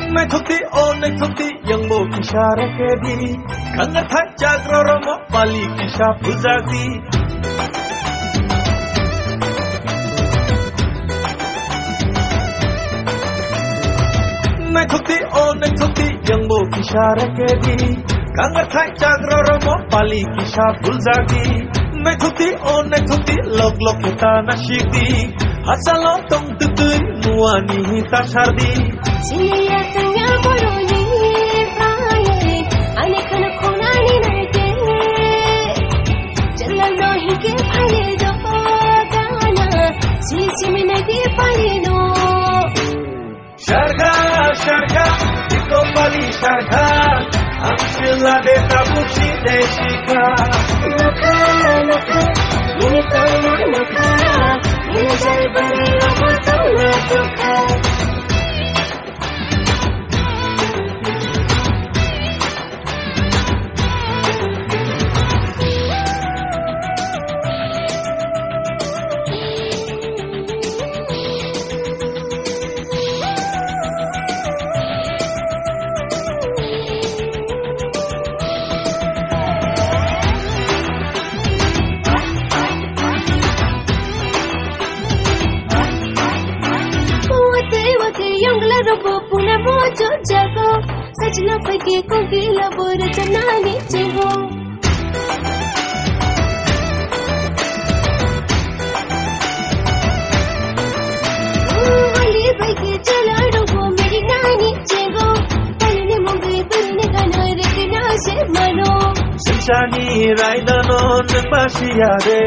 Naikuti oh naikuti yang mau kisah kedi, kangen tak jago romo balik kisah puzati. Naikuti oh naikuti yang mau kisah kedi, kangen tak jago romo balik kisah puzati. Naikuti oh naikuti log kita nasyidi, hasalo tong tutui muani tasardi. Siya tanya boroni paye, ane kana konani naite, jalan nahi ke paye do dana, sisi me nahi paye do. Sharga sharga, iko bali sharga, amshila de tabuchi deshika. Naka naka, ini kana naka, ini jai bari apa tau naka. Yang laro puna bojo jago, sajna pagi ko gila bor janani jego. Wali pagi jalaro ko meri nani jego, palne moge palne kana rekna se mano. Sunshani raidano nbashiyade,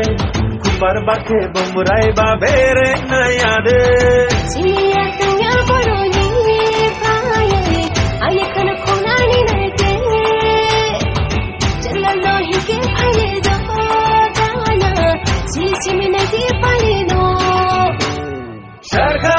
kumbar bakhe bumrai babere nayade. Siya tanya boroni paye, ane kana konani naite, jalan nahi ke paye do dana, sisi me nahi paye do. Sharga